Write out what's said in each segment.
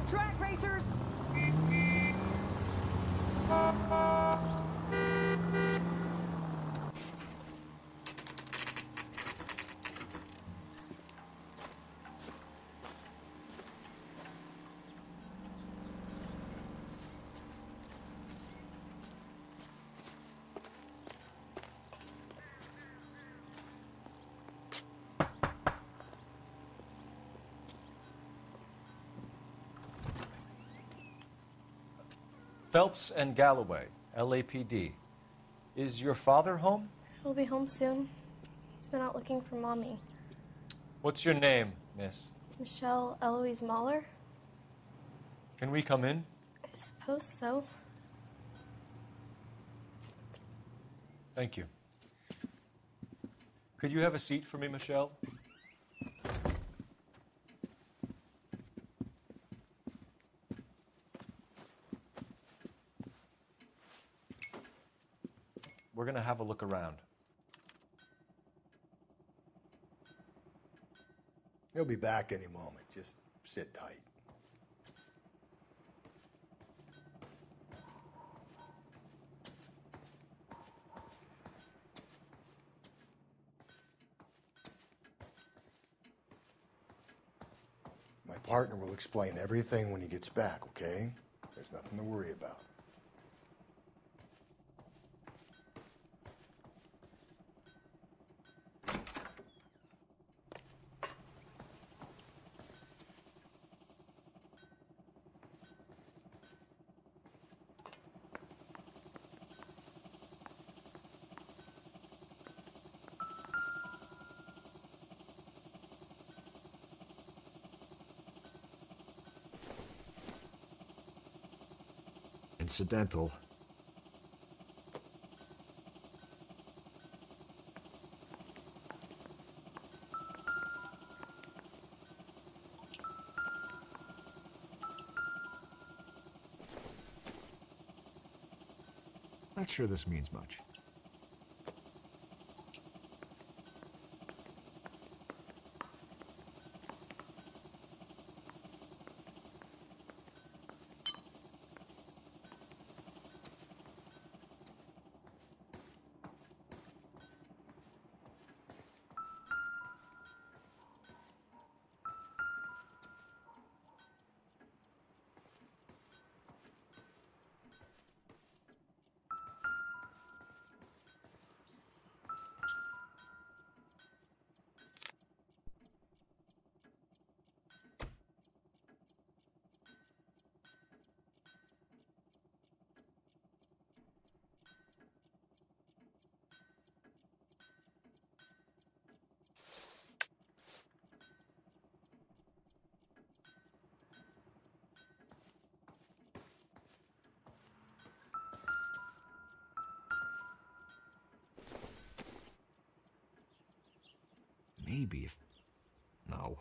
Track racers! Phelps and Galloway, LAPD. Is your father home? He'll be home soon. He's been out looking for Mommy. What's your name, miss? Michelle Eloise Mahler? Can we come in? I suppose so. Thank you. Could you have a seat for me, Michelle? We're going to have a look around. He'll be back any moment. Just sit tight. My partner will explain everything when he gets back, okay? There's nothing to worry about. Incidental. Not sure this means much. Maybe if... No.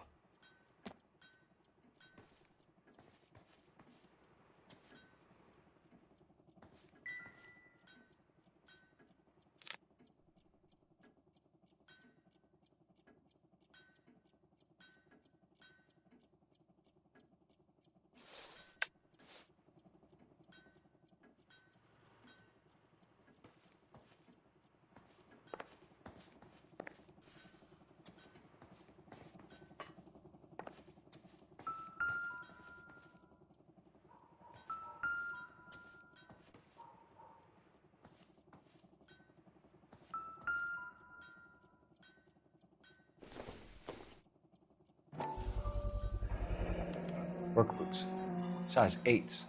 Work boots. Size 8s.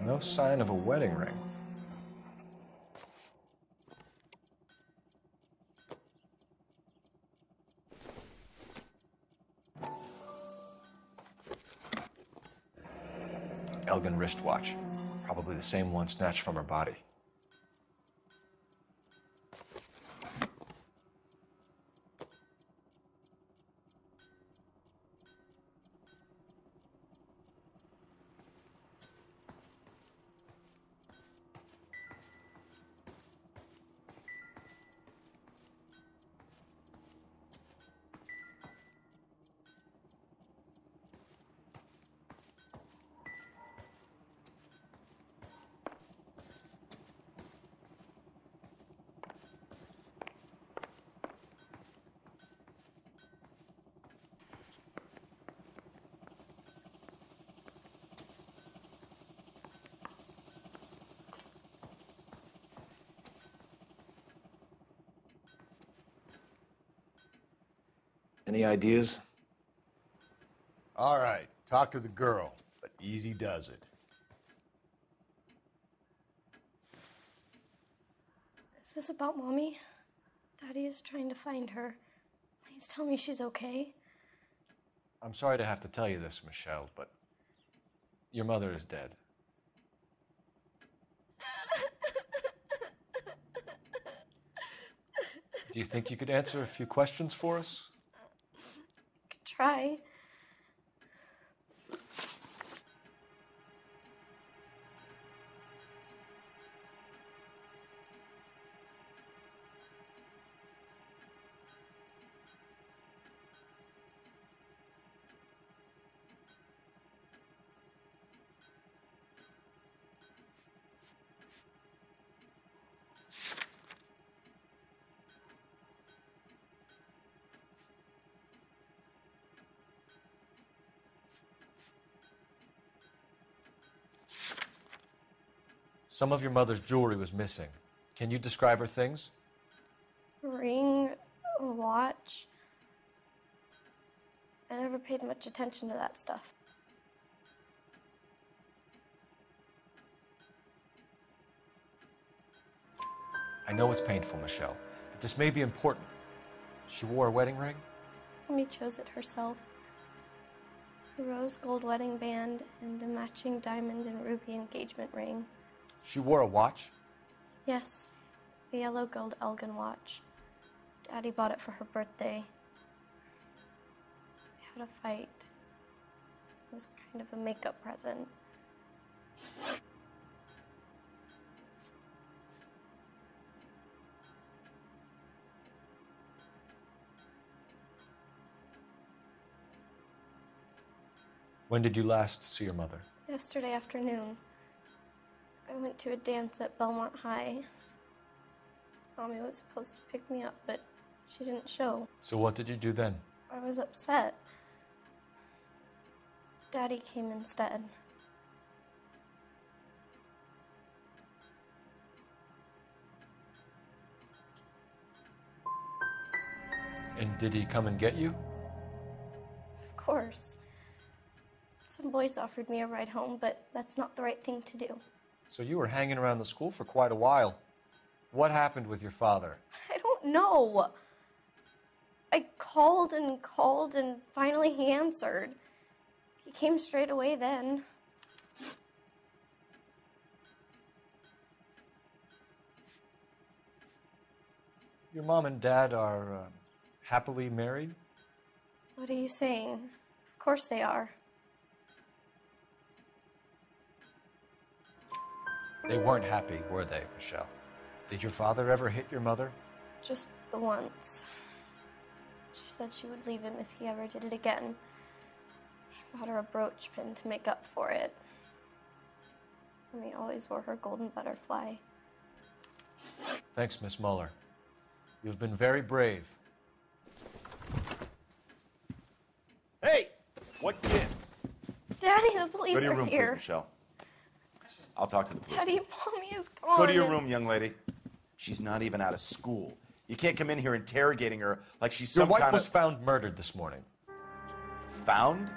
No sign of a wedding ring. Elgin wristwatch. Probably the same one snatched from her body. Any ideas? All right, talk to the girl, but easy does it. Is this about Mommy? Daddy is trying to find her. Please tell me she's okay. I'm sorry to have to tell you this, Michelle, but your mother is dead. Do you think you could answer a few questions for us? Could try. Some of your mother's jewelry was missing. Can you describe her things? A ring, a watch. I never paid much attention to that stuff. I know it's painful, Michelle, but this may be important. She wore a wedding ring? Mommy chose it herself. A rose gold wedding band and a matching diamond and ruby engagement ring. She wore a watch? Yes, a yellow gold Elgin watch. Daddy bought it for her birthday. We had a fight. It was kind of a makeup present. When did you last see your mother? Yesterday afternoon, I went to a dance at Belmont High. Mommy was supposed to pick me up, but she didn't show. So what did you do then? I was upset. Daddy came instead. And did he come and get you? Of course. Some boys offered me a ride home, but that's not the right thing to do. So you were hanging around the school for quite a while. What happened with your father? I don't know. I called and finally he answered. He came straight away then. Your mom and dad are happily married? What are you saying? Of course they are. They weren't happy, were they, Michelle? Did your father ever hit your mother? Just the once. She said she would leave him if he ever did it again. He bought her a brooch pin to make up for it. And he always wore her golden butterfly. Thanks, Miss Muller. You've been very brave. Hey! What gives? Daddy, the police Go to your are room, here. please, Michelle. I'll talk to the police. Daddy, Mommy is gone. Go to your room, young lady. She's not even out of school. You can't come in here interrogating her like she's Your some wife kind was of... found murdered this morning. Found?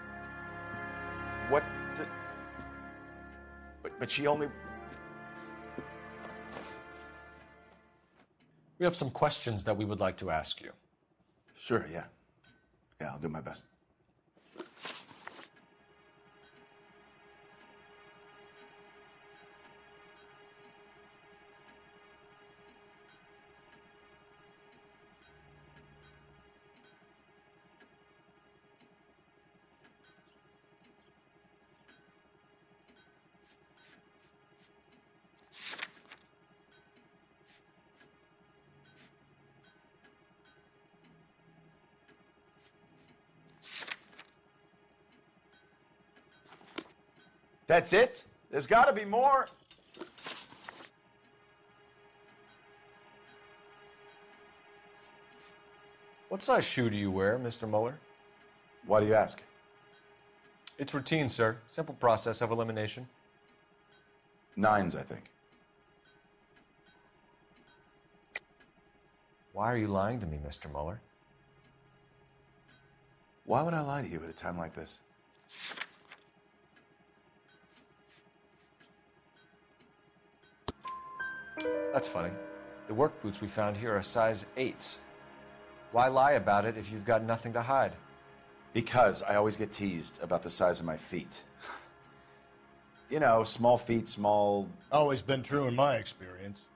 What the... But she only... We have some questions that we would like to ask you. Sure, yeah. Yeah, I'll do my best. That's it? There's got to be more. What size shoe do you wear, Mr. Muller? Why do you ask? It's routine, sir. Simple process of elimination. 9s, I think. Why are you lying to me, Mr. Muller? Why would I lie to you at a time like this? That's funny. The work boots we found here are size 8s. Why lie about it if you've got nothing to hide? Because I always get teased about the size of my feet. You know, small feet, small... Always been true in my experience.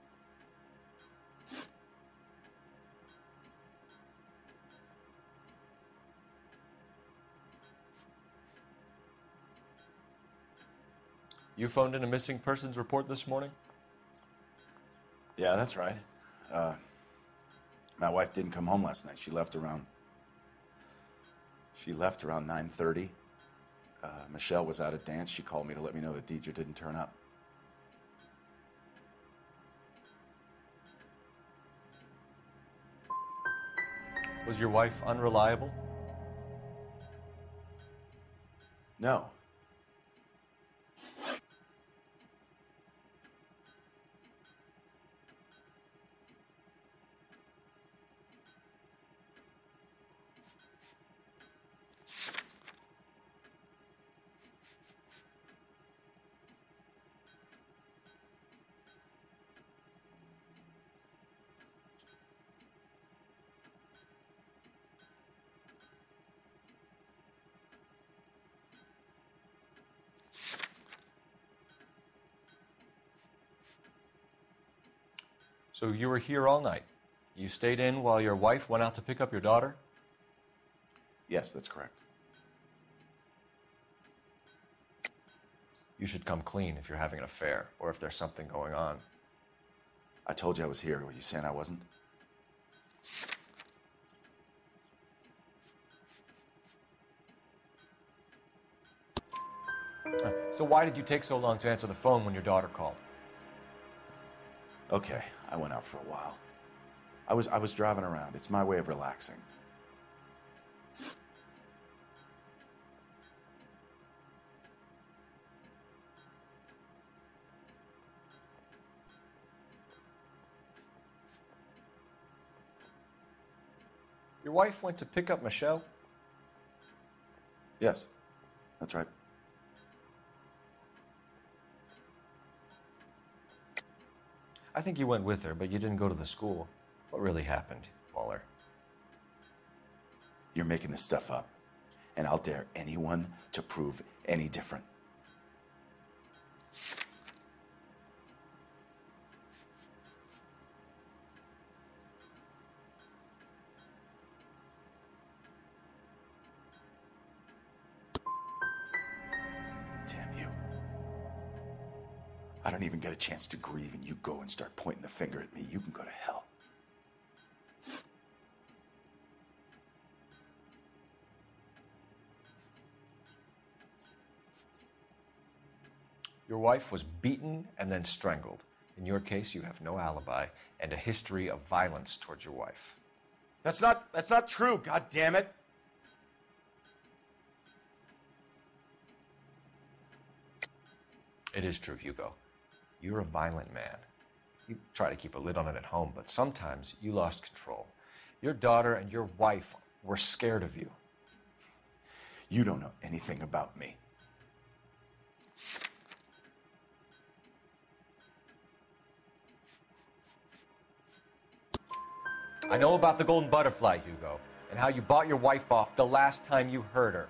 You phoned in a missing persons report this morning? Yeah, that's right. My wife didn't come home last night. She left around 9:30. Michelle was out at dance. She called me to let me know that Deidre didn't turn up. Was your wife unreliable? No. So you were here all night. You stayed in while your wife went out to pick up your daughter? Yes, that's correct. You should come clean if you're having an affair or if there's something going on. I told you I was here. Were you saying I wasn't? So why did you take so long to answer the phone when your daughter called? Okay, I went out for a while. I was driving around. It's my way of relaxing. Your wife went to pick up Michelle? Yes, that's right. I think you went with her, but you didn't go to the school. What really happened, Waller? You're making this stuff up, and I'll dare anyone to prove any different. Damn you. I don't even get a chance to grieve, and you go and start pointing the finger at me. You can go to hell. Your wife was beaten and then strangled. In your case, you have no alibi and a history of violence towards your wife. That's not true, God damn it. It is true, Hugo. You're a violent man. You try to keep a lid on it at home, but sometimes you lost control. Your daughter and your wife were scared of you. You don't know anything about me. I know about the golden butterfly, Hugo, and how you bought your wife off the last time you heard her.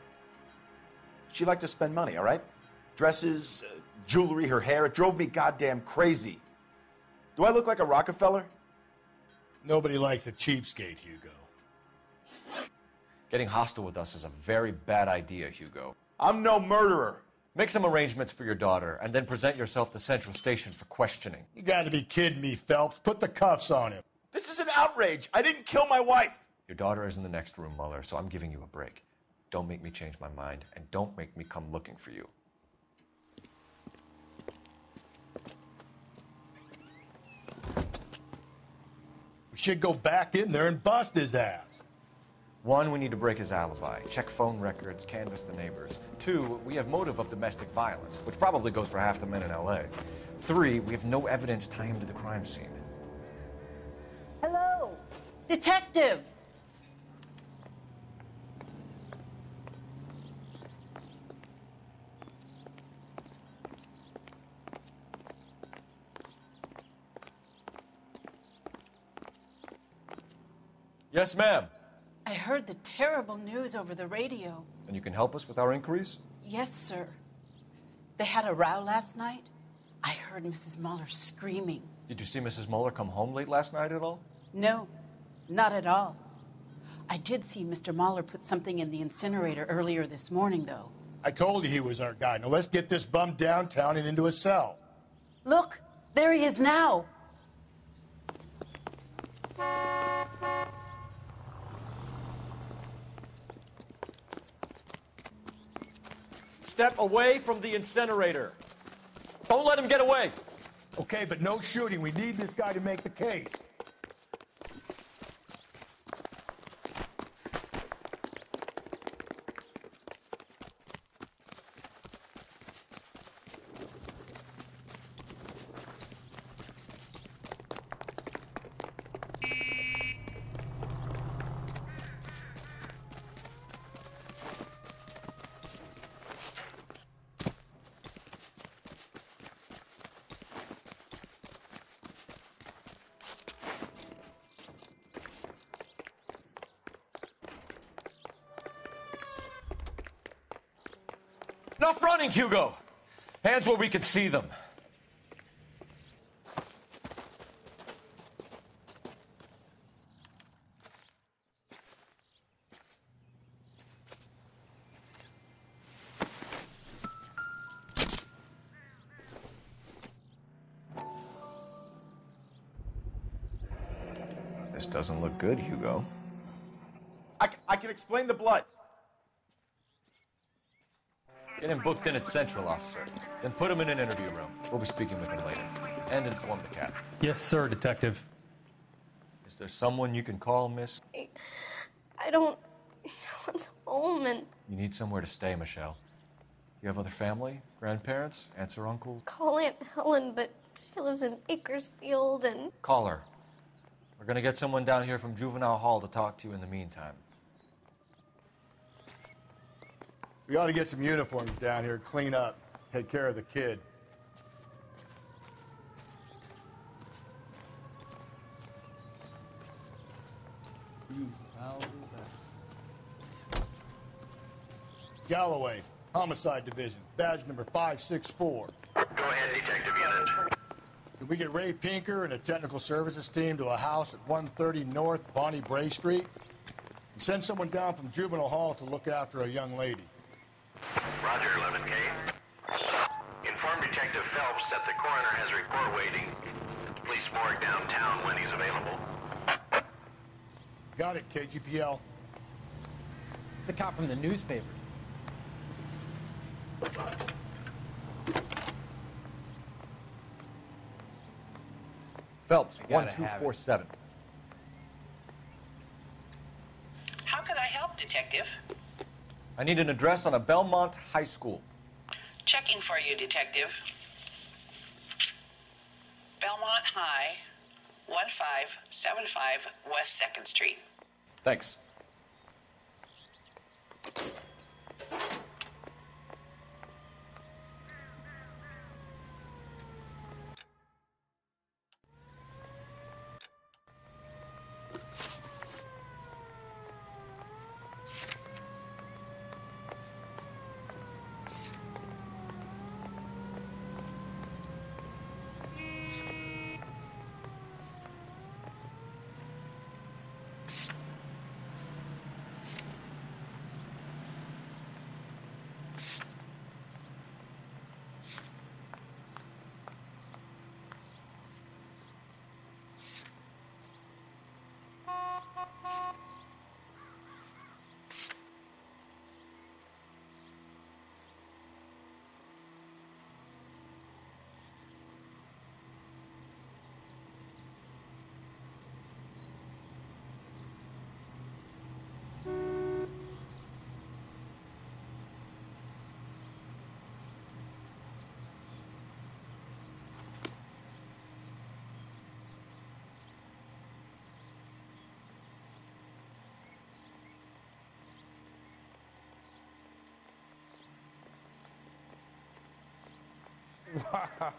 She liked to spend money, all right? Dresses, jewelry, her hair. It drove me goddamn crazy. Do I look like a Rockefeller? Nobody likes a cheapskate, Hugo. Getting hostile with us is a very bad idea, Hugo. I'm no murderer. Make some arrangements for your daughter, and then present yourself to Central Station for questioning. You gotta be kidding me, Phelps. Put the cuffs on him. This is an outrage. I didn't kill my wife. Your daughter is in the next room, Muller, so I'm giving you a break. Don't make me change my mind, and don't make me come looking for you. We should go back in there and bust his ass. 1, we need to break his alibi, check phone records, canvass the neighbors. 2, we have motive of domestic violence, which probably goes for half the men in LA. 3, we have no evidence tying him to the crime scene. Hello, detective. Yes, ma'am. I heard the terrible news over the radio. And you can help us with our inquiries? Yes, sir. They had a row last night. I heard Mrs. Muller screaming. Did you see Mrs. Muller come home late last night at all? No, not at all. I did see Mr. Muller put something in the incinerator earlier this morning, though. I told you he was our guy. Now let's get this bum downtown and into a cell. Look, there he is now. Step away from the incinerator. Don't let him get away. Okay, but no shooting. We need this guy to make the case. Enough running, Hugo. Hands where we can see them. This doesn't look good, Hugo. I can explain the blood. Get him booked in at Central, officer. Then put him in an interview room. We'll be speaking with him later. And inform the captain. Yes, sir, Detective. Is there someone you can call, miss? I don't want home and You need somewhere to stay, Michelle. You have other family? Grandparents? Aunts or uncles? call Aunt Helen, but she lives in Bakersfield and Call her. We're gonna get someone down here from Juvenile Hall to talk to you in the meantime. We ought to get some uniforms down here, clean up, take care of the kid. Galloway, Homicide Division, badge number 564. Go ahead, Detective Unit. Can we get Ray Pinker and a technical services team to a house at 130 North Bonnie Bray Street? And send someone down from Juvenile Hall to look after a young lady. Roger, 11K. Inform Detective Phelps that the coroner has a report waiting at the police morgue downtown when he's available. Got it, KGPL. The cop from the newspaper. Phelps, gotta have it. 1247. How can I help, Detective? I need an address on a Belmont High School. Checking for you, Detective. Belmont High, 1575 West 2nd Street. Thanks.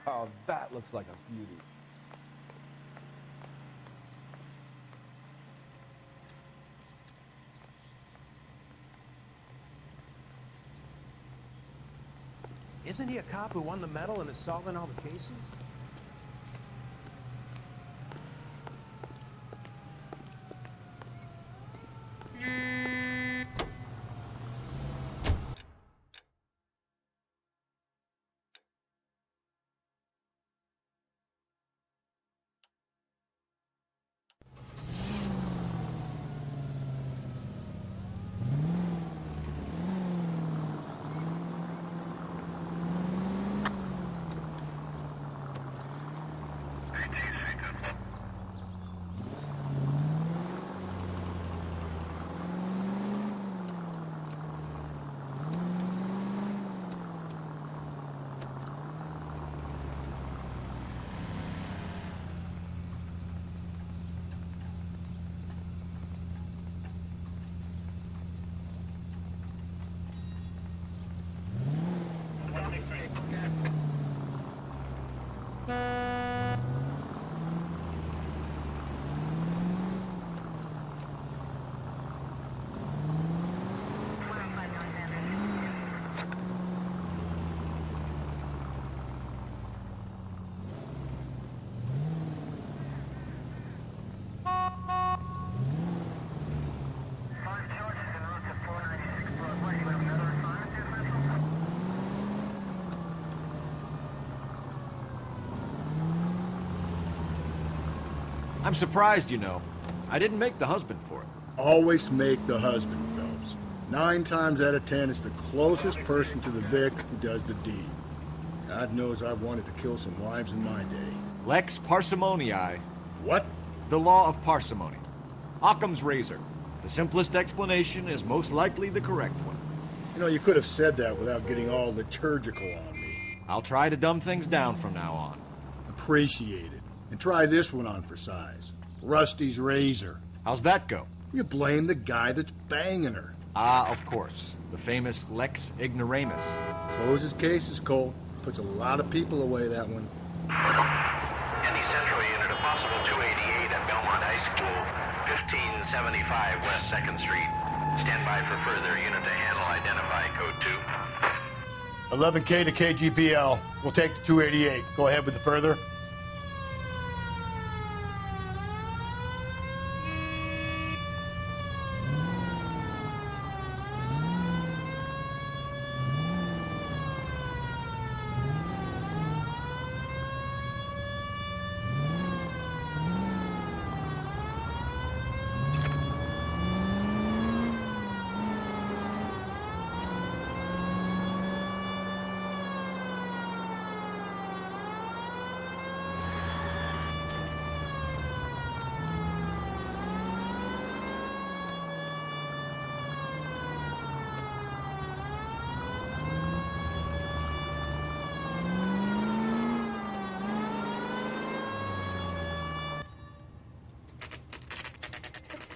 Wow, that looks like a beauty. Isn't he a cop who won the medal and is solving all the cases? I'm surprised, you know. I didn't make the husband for it. Always make the husband, Phelps. 9 times out of 10, it's the closest person to the Vic who does the deed. God knows I've wanted to kill some wives in my day. Lex parsimoniae. What? The law of parsimony. Occam's razor. The simplest explanation is most likely the correct one. You know, you could have said that without getting all liturgical on me. I'll try to dumb things down from now on. Appreciate it. And try this one on for size. Rusty's razor. How's that go? You blame the guy that's banging her. Ah, of course. The famous Lex ignoramus. Closes cases, Cole. Puts a lot of people away, that one. Any Central unit, a possible 288 at Belmont High School, 1575 West 2nd Street. Stand by for further unit to handle. Identify code 2. 11K to KGPL. We'll take the 288. Go ahead with the further.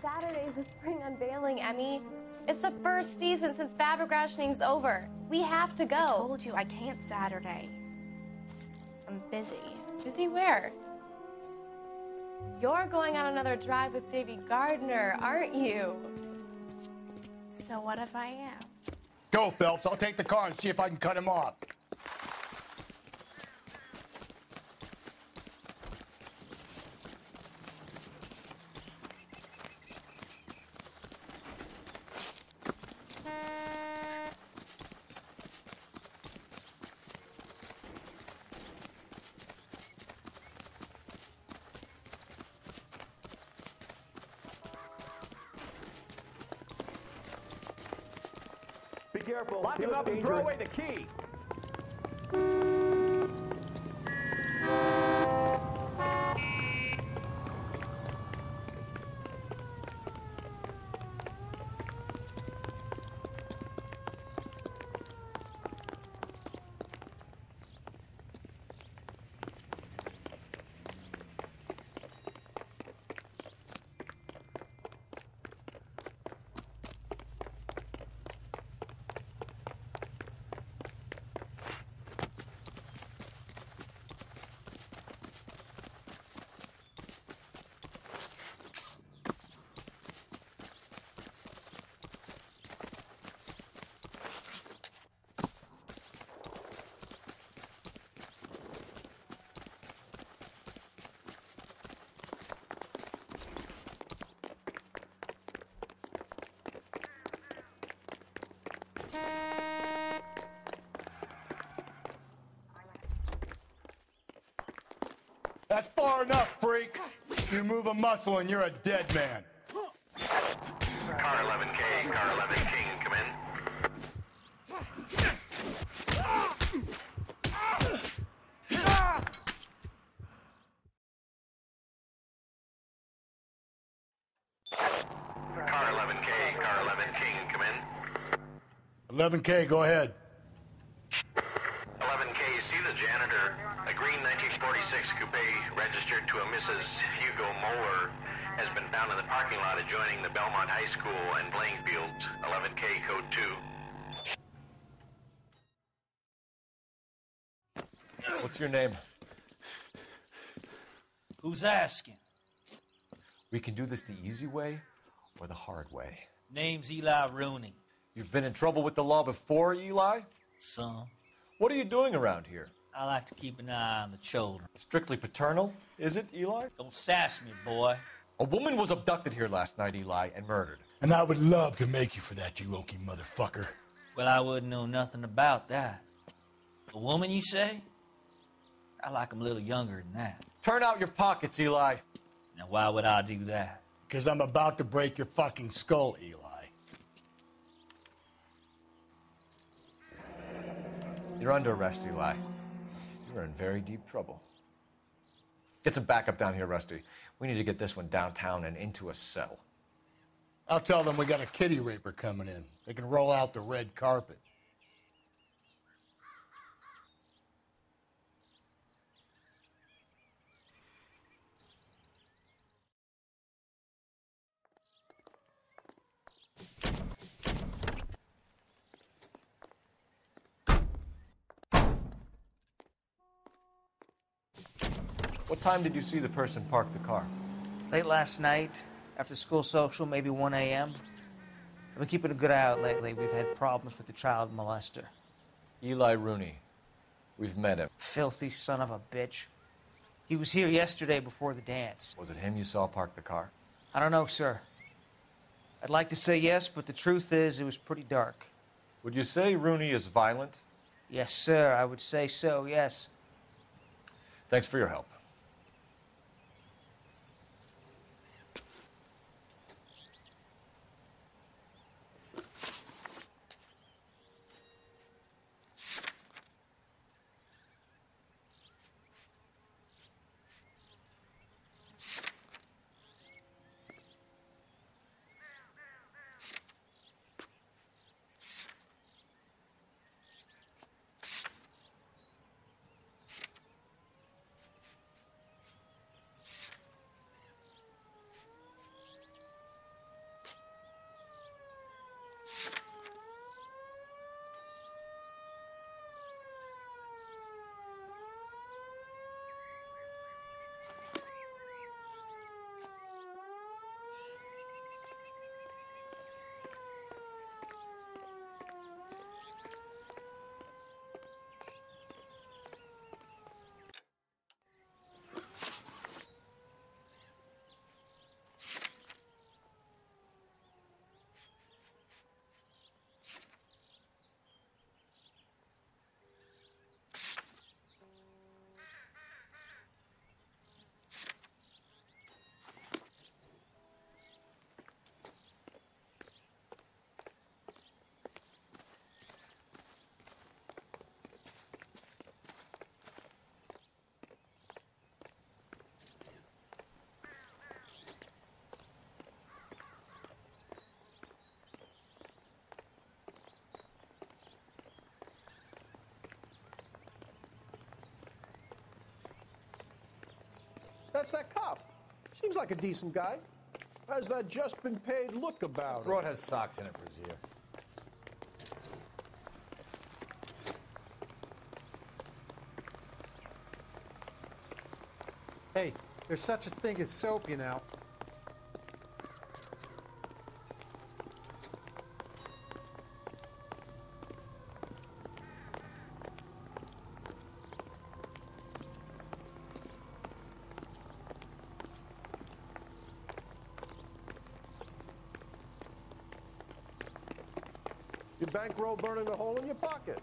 Saturday's the spring unveiling, Emmy. It's the first season since fabric rationing's over. We have to go. I told you I can't Saturday. I'm busy. Busy where? You're going on another drive with Davy Gardner, aren't you? So what if I am? Go, Phelps. I'll take the car and see if I can cut him off. Be careful. Lock him up and throw away the key. That's far enough, freak. You move a muscle and you're a dead man. Car 11K, Car 11 King, come in. Car 11K, Car 11 King, come in. 11K, go ahead. 11K, see the janitor. A green 1946 coupe registered to a Mrs. Hugo Moeller has been found in the parking lot adjoining the Belmont High School and playing fields. 11K, code 2. What's your name? Who's asking? We can do this the easy way or the hard way. Name's Eli Rooney. You've been in trouble with the law before, Eli? Some. What are you doing around here? I like to keep an eye on the children. Strictly paternal, is it, Eli? Don't sass me, boy. A woman was abducted here last night, Eli, and murdered. And I would love to make you for that, you oaky motherfucker. Well, I wouldn't know nothing about that. A woman, you say? I like 'em a little younger than that. Turn out your pockets, Eli. Now, why would I do that? Because I'm about to break your fucking skull, Eli. You're under arrest, Eli. You're in very deep trouble. Get some backup down here, Rusty. We need to get this one downtown and into a cell. I'll tell them we got a kitty raper coming in. They can roll out the red carpet. What time did you see the person park the car? Late last night, after school social, maybe 1 a.m. I've been keeping a good eye out lately. We've had problems with the child molester. Eli Rooney. We've met him. Filthy son of a bitch. He was here yesterday before the dance. Was it him you saw park the car? I don't know, sir. I'd like to say yes, but the truth is it was pretty dark. Would you say Rooney is violent? Yes, sir. I would say so, yes. Thanks for your help. That's that cop. Seems like a decent guy. Has that just been paid look about him? Rod has socks in it for Zia. Hey, there's such a thing as soap, you know. Your bankroll burning a hole in your pocket.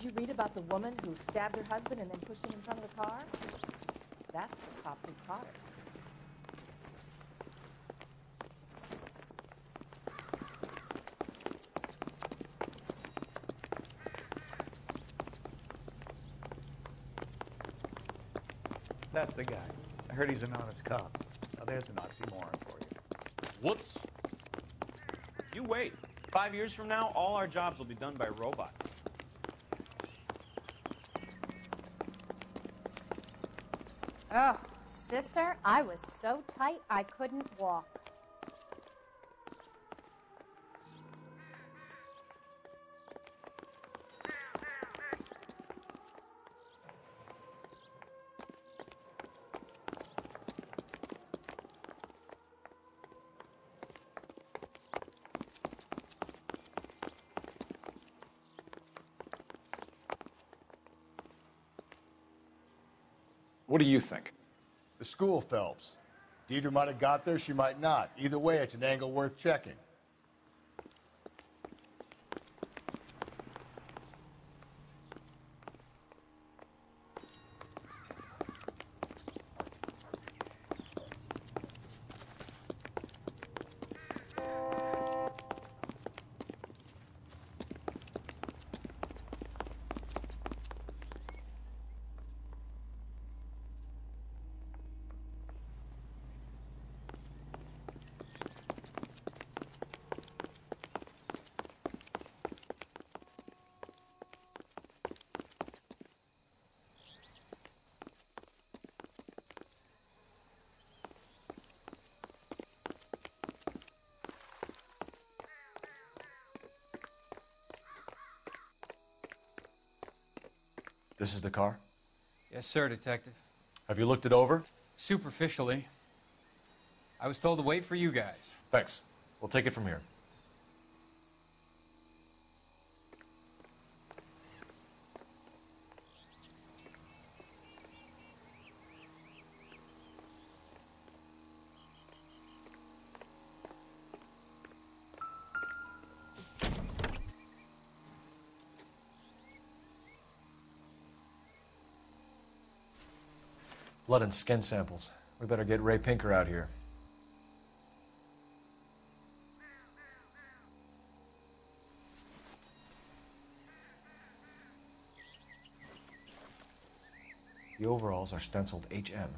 you read about the woman who stabbed her husband and then pushed him in front of the car? That's the cop who caught her. That's the guy. I heard he's an honest cop. Now there's an oxymoron for you. Whoops. You wait. 5 years from now, all our jobs will be done by robots. Ugh, sister, I was so tight I couldn't walk. What do you think? The school, Phelps. Deidre might have got there, she might not. Either way, it's an angle worth checking. This is the car? Yes, sir, Detective. Have you looked it over? Superficially. I was told to wait for you guys. Thanks. We'll take it from here. Blood and skin samples. We better get Ray Pinker out here. The overalls are stenciled HM.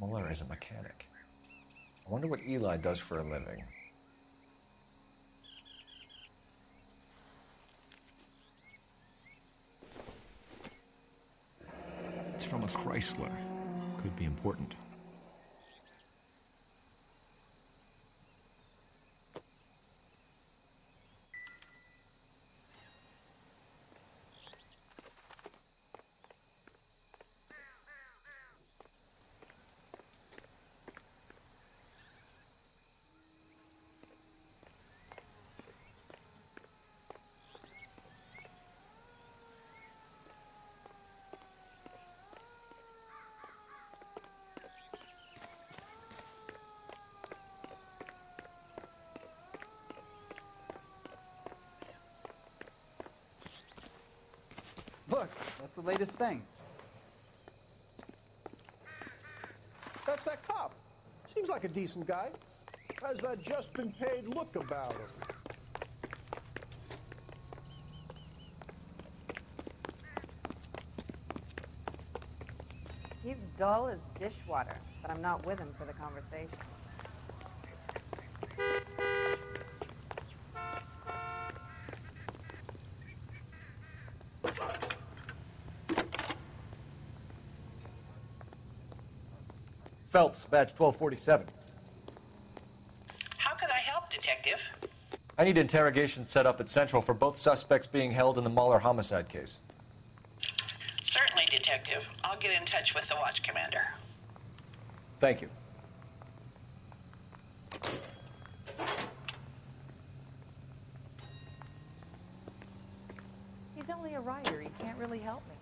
Muller is a mechanic. I wonder what Eli does for a living. It's from a Chrysler. Could be important. Look, that's the latest thing. That's that cop. Seems like a decent guy. Has that just been paid look about him? He's dull as dishwater, but I'm not with him for the conversation. Phelps, badge 1247. How could I help, Detective? I need interrogation set up at Central for both suspects being held in the Mahler homicide case. Certainly, Detective. I'll get in touch with the watch commander. Thank you. He's only a writer. He can't really help me.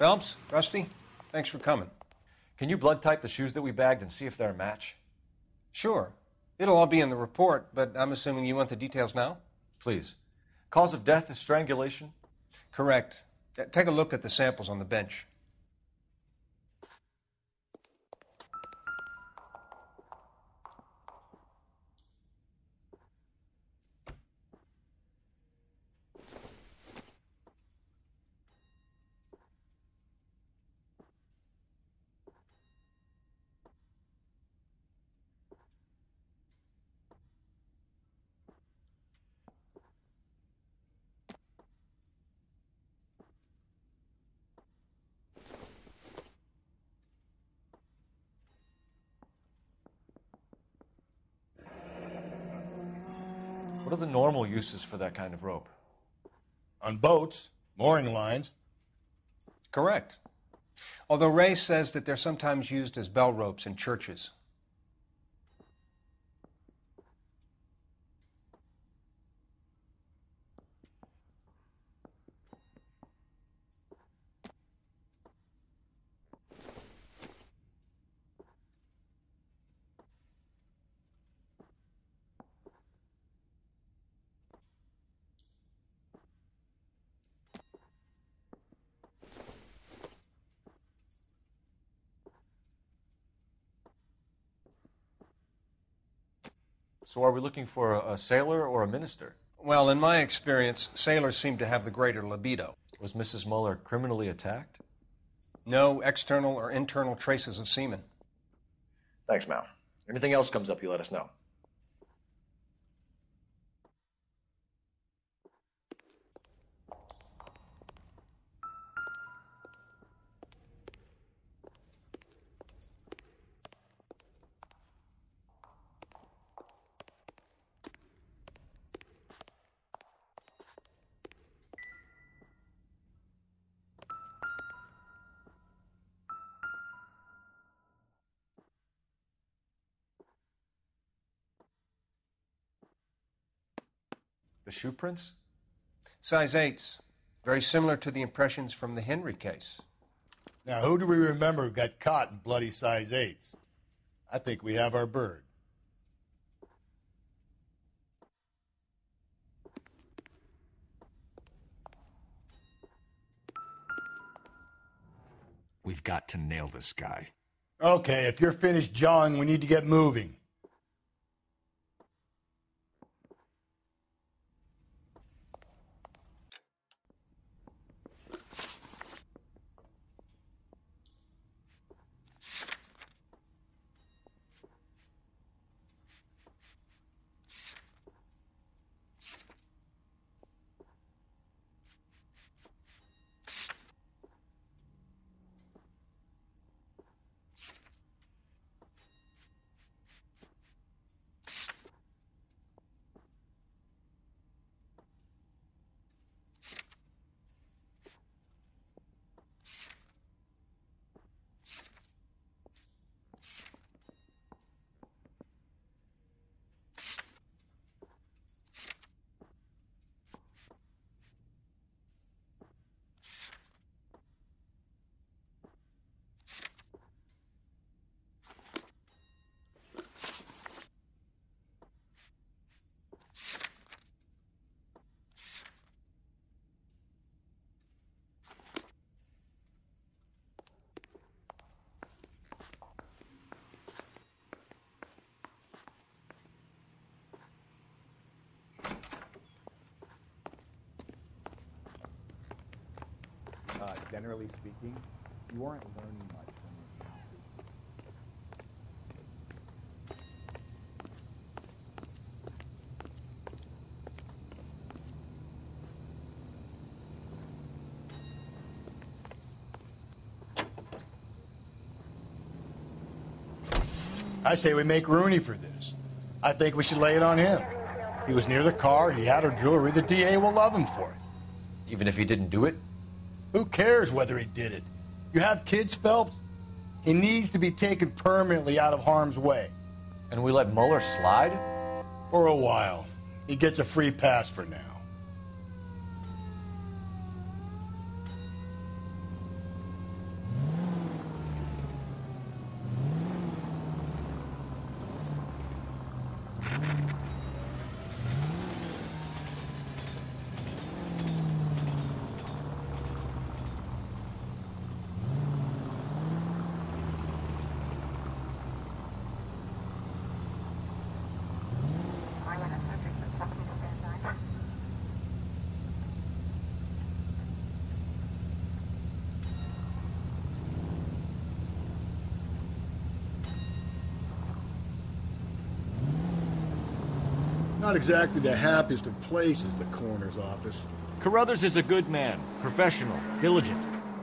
Phelps, Rusty, thanks for coming. Can you blood type the shoes that we bagged and see if they're a match? Sure. It'll all be in the report, but I'm assuming you want the details now? Please. Cause of death is strangulation? Correct. Take a look at the samples on the bench. What are the normal uses for that kind of rope? On boats, mooring lines. Correct. Although Ray says that they're sometimes used as bell ropes in churches. So are we looking for a sailor or a minister? Well, in my experience, sailors seem to have the greater libido. Was Mrs. Muller criminally attacked? No external or internal traces of semen. Thanks, Mal. Anything else comes up, you let us know. The shoe prints? Size 8s. Very similar to the impressions from the Henry case. Now, who do we remember got caught in bloody size 8s? I think we have our bird. We've got to nail this guy. Okay, if you're finished jawing, we need to get moving. Generally speaking, you aren't learning much when you're I say we make Rooney for this. I think we should lay it on him. He was near the car, he had her jewelry, the DA will love him for it. Even if he didn't do it? Who cares whether he did it? You have kids, Phelps? He needs to be taken permanently out of harm's way. And we let Muller slide? For a while. He gets a free pass for now. Not exactly the happiest of places, the coroner's office. Carruthers is a good man, professional, diligent.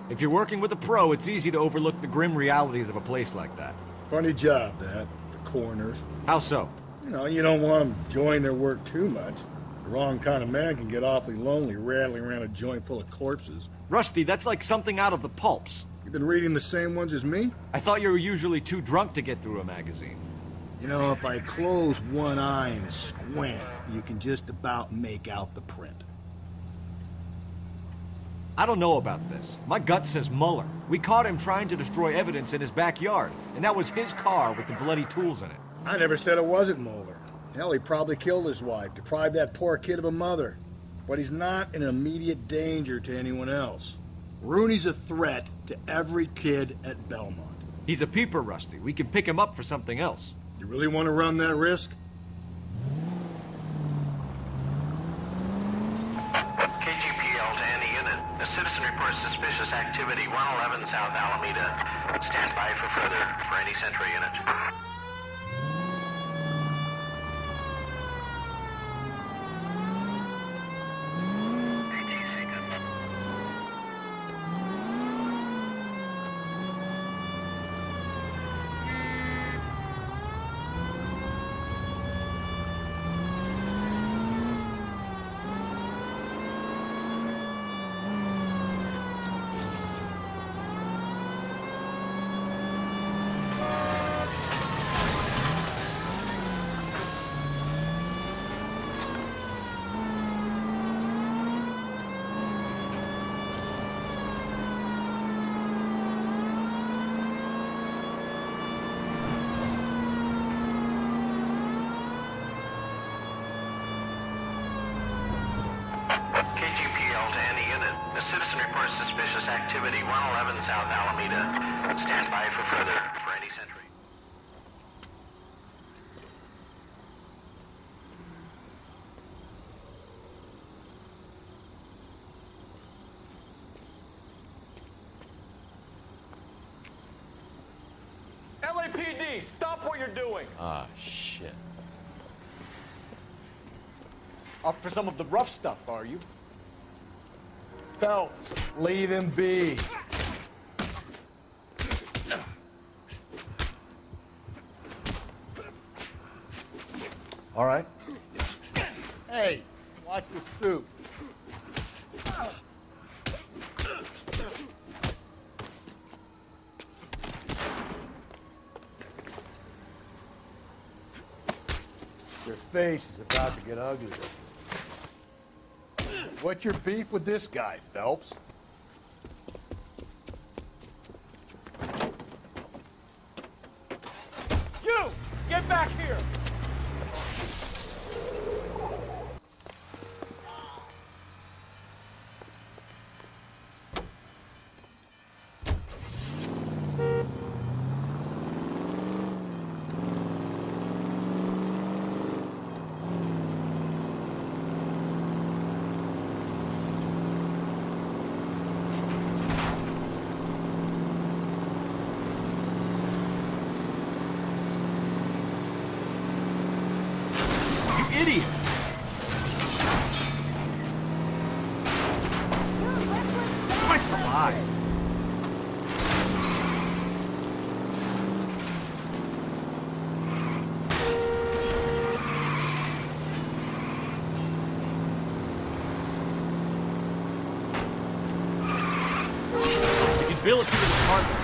If you're working with a pro, it's easy to overlook the grim realities of a place like that. Funny job, that, the coroner's. How so? You know, you don't want them enjoying their work too much. The wrong kind of man can get awfully lonely rattling around a joint full of corpses. Rusty, that's like something out of the pulps. You've been reading the same ones as me? I thought you were usually too drunk to get through a magazine. You know, if I close one eye and squint, you can just about make out the print. I don't know about this. My gut says Muller. We caught him trying to destroy evidence in his backyard, and that was his car with the bloody tools in it. I never said it wasn't Muller. Hell, he probably killed his wife, deprived that poor kid of a mother. But he's not an immediate danger to anyone else. Rooney's a threat to every kid at Belmont. He's a peeper, Rusty. We can pick him up for something else. You really want to run that risk? KGPL to any unit. A citizen reports suspicious activity 111 South Alameda. Stand by for further for any Central unit. Citizen reports suspicious activity 111 South Alameda. Stand by for further for any sentry. LAPD, stop what you're doing. Ah, shit. Up for some of the rough stuff, are you? Phelps, leave him be. All right. Hey, watch the suit. Your face is about to get ugly. What's your beef with this guy, Phelps? You! Get back here! Idiot! What's the lie? You can bill it to the department.